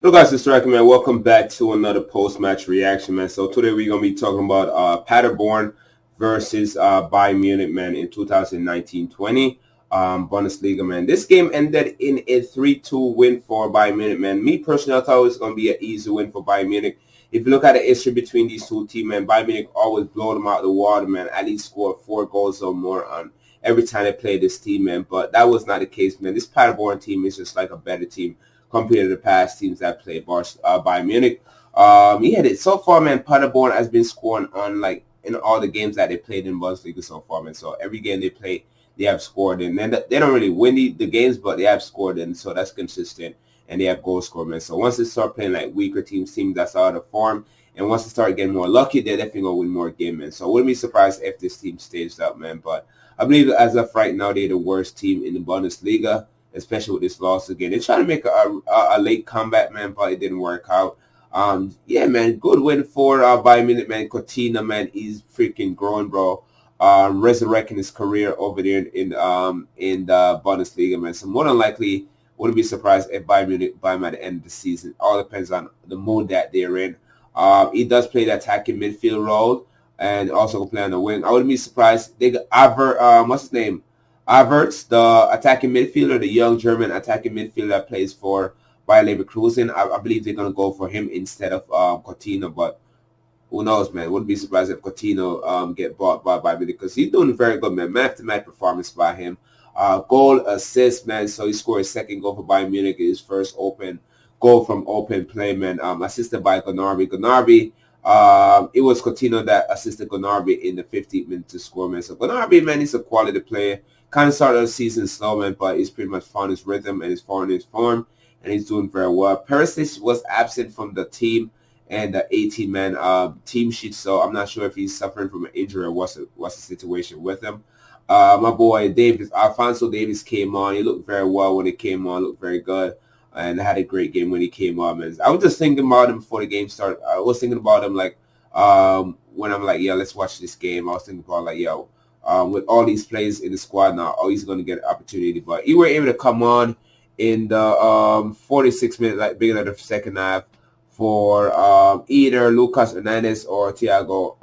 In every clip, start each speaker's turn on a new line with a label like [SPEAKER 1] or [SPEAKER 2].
[SPEAKER 1] Hello guys, it's Striker, man. Welcome back to another post-match reaction, man. So today we're going to be talking about Paderborn versus Bayern Munich, man, in 2019-20 Bundesliga, man. This game ended in a 3-2 win for Bayern Munich, man. Me personally, I thought it was going to be an easy win for Bayern Munich. If you look at the history between these two teams, man, Bayern Munich always blow them out of the water, man. At least score 4 goals or more on every time they play this team, man. But that was not the case, man. This Paderborn team is just like a better team compared to the past teams that played Bayern Munich. So far, man. Paderborn has been scoring on like in all the games that they played in Bundesliga so far, man. So every game they play, they have scored in. And they don't really win the games, but they have scored in. So that's consistent, and they have goal scored, man. So once they start playing like weaker teams that's out of form, and once they start getting more lucky, they're definitely gonna win more games, man. So I wouldn't be surprised if this team stays up, man. But I believe as of right now, they're the worst team in the Bundesliga, especially with this loss again. They're trying to make a late comeback, man, but it didn't work out. Yeah, man, good win for Bayern Munich, man. Coutinho, man, he's freaking growing, bro. Resurrecting his career over there in the Bundesliga, man. So more than likely, wouldn't be surprised if Bayern Munich buy him at the end of the season. All depends on the mood that they're in. He does play the attacking midfield role and also play on the wing. I wouldn't be surprised. They got what's his name? Havertz, the attacking midfielder, the young German attacking midfielder that plays for Bayer Leverkusen. I believe they're going to go for him instead of Coutinho, but who knows, man. Wouldn't be surprised if Coutinho get bought by Bayern because he's doing very good, man. Match-to-match performance by him. Goal, assist, man. So he scored his second goal for Bayern Munich, his first open goal from open play, man. Assisted by Gnabry. It was Coutinho that assisted Gnabry in the 15th minute to score, man. So Gnabry, man, he's a quality player. Kind of started the season slow, man, but he's pretty much found his rhythm and he's found his form, and he's doing very well. Perisic was absent from the team and the 18-man team sheet, so I'm not sure if he's suffering from an injury or what's the situation with him. My boy Alphonso Davies came on. He looked very well when he came on. Looked very good and had a great game when he came on. Man. I was just thinking about him before the game started. I was thinking about him like when I'm like, yeah, let's watch this game. I was thinking about like, yo, with all these players in the squad now, he's going to get an opportunity. But he were able to come on in the 46 minute, like beginning of the second half, for either Lucas Hernandez or Thiago.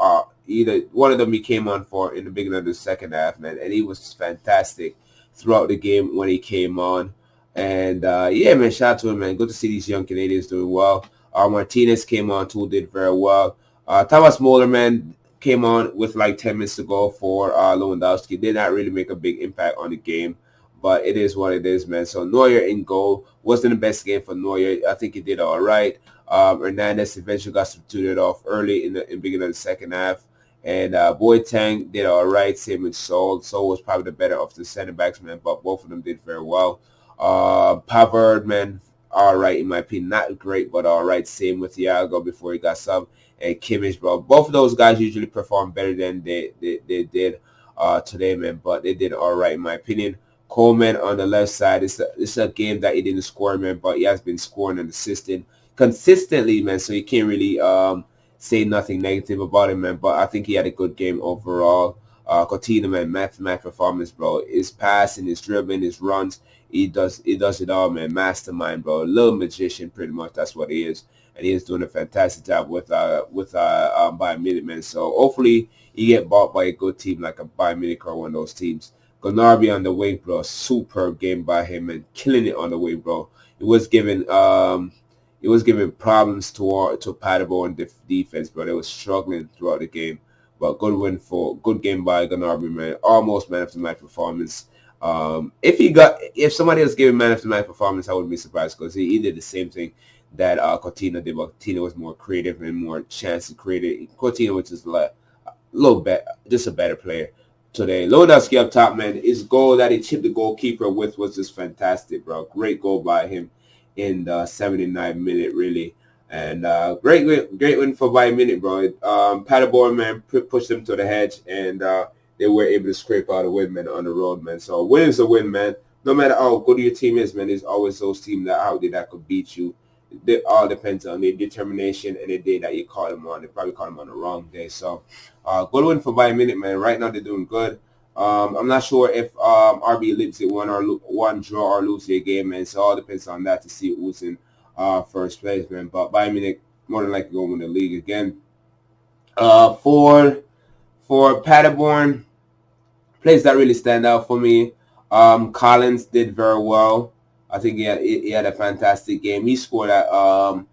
[SPEAKER 1] Either one of them he came on for in the beginning of the second half, man, and he was fantastic throughout the game when he came on. And yeah, man, shout out to him, man. Good to see these young Canadians doing well. Martinez came on too, did very well. Thomas Muller, man, came on with like 10 minutes to go for Lewandowski. Did not really make a big impact on the game, but it is what it is, man. So Neuer in goal. Wasn't the best game for Neuer. I think he did all right. Hernandez eventually got substituted off early in the beginning of the second half. And Boateng did all right. Same with Sol. Sol was probably the better of the center backs, man, but both of them did very well. Pavard, man, all right in my opinion. Not great, but all right. Same with Thiago before he got subbed. And Kimmich, bro. Both of those guys usually perform better than they did today, man. But they did all right in my opinion. Coleman on the left side. It's a game that he didn't score, man, but he has been scoring and assisting consistently, man. So you can't really say nothing negative about him, man. But I think he had a good game overall. Coutinho, man, match performance, bro. His passing, his dribbling, his runs, he does it all, man. Mastermind, bro. Little magician, pretty much. That's what he is, and he is doing a fantastic job with Bayern Munich, man. So hopefully he get bought by a good team like a Bayern Munich or one of those teams. Gnabry on the wing, bro. Superb game by him, man. Killing it on the wing, bro. It was giving problems to Paderborn defense, bro. They was struggling throughout the game. But good game by Gnabry, man. Almost man of the match performance. If somebody else gave him man of the match performance, I wouldn't be surprised because he did the same thing that Coutinho did. But Coutinho was more creative and more chance to create it. Coutinho was just a little bit, just a better player today. Lewandowski up top, man. His goal that he chipped the goalkeeper with was just fantastic, bro. Great goal by him in the 79th minute, really. And great win for Bayern Munich, bro. Paderborn, man, pushed them to the hedge, and they were able to scrape out a win, man, on the road, man. So win is a win, man. No matter how good your team is, man, there's always those teams that out there that could beat you. It all depends on their determination and the day that you call them on. They probably call them on the wrong day. So good win for Bayern Munich, man. Right now they're doing good. I'm not sure if RB Leipzig won draw or lose their game, man. So it all depends on that to see who's in first place, man. But Bayern Munich more than likely going to win the league again. For Paderborn, plays that really stand out for me. Collins did very well. I think he had a fantastic game. He scored a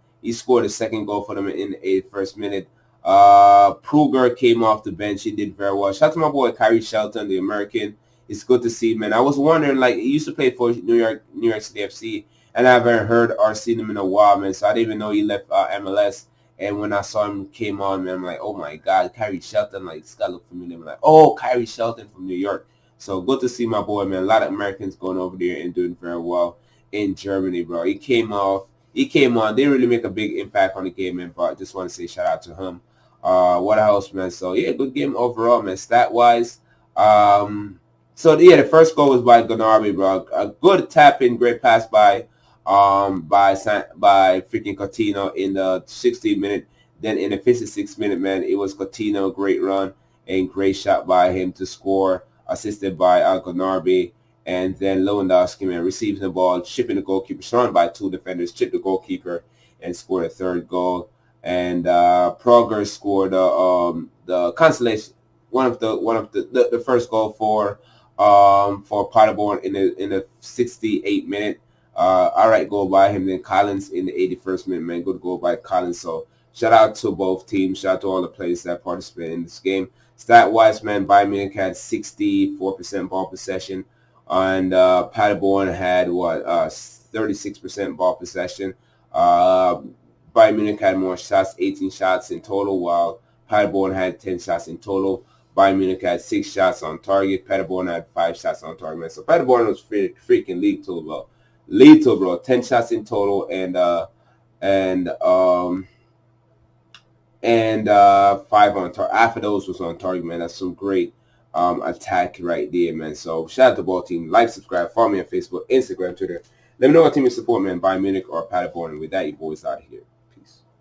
[SPEAKER 1] second goal for them in the 81st minute. Pruger came off the bench. He did very well. Shout out to my boy Kyrie Shelton, the American. It's good to see, man. I was wondering, like, he used to play for New York City FC, and I haven't heard or seen him in a while, man. So I didn't even know he left MLS. And when I saw him came on, man, I'm like, oh my God, Kyrie Shelton, like, this guy looked familiar. I'm like, oh, Kyrie Shelton from New York. So good to see my boy, man. A lot of Americans going over there and doing very well in Germany, bro. He came on. Didn't really make a big impact on the game, man, but I just want to say shout out to him. What else, man? So, yeah, good game overall, man, stat-wise. So, yeah, the first goal was by Gnabry, bro. A good tap-in, great pass by freaking Coutinho in the 60th minute. Then in the 56th minute, man, it was Coutinho, great run and great shot by him to score, assisted by Gnabry. And then Lewandowski, man, receives the ball, chipping the goalkeeper, surrounded by two defenders, chipped the goalkeeper and scored a third goal. And Pruger scored the consolation, one of the first goal for Paderborn in the 68th minute. All right, goal by him. Then Collins in the 81st minute, man, good goal by Collins. So shout out to both teams. Shout out to all the players that participated in this game. Stat-wise, man, Bayern Munich had 64% ball possession, and Paderborn had 36% ball possession. Bayern Munich had more shots, 18 shots in total, while Paderborn had 10 shots in total. Bayern Munich had 6 shots on target. Paderborn had 5 shots on target, man. So Paderborn was freaking lethal, bro. 10 shots in total, and 5 on target. Half of those was on target, man. That's some great attack right there, man. So shout out to both teams. Like, subscribe, follow me on Facebook, Instagram, Twitter. Let me know what team you support, man. Bayern Munich or Paderborn. And with that, you boys out of here.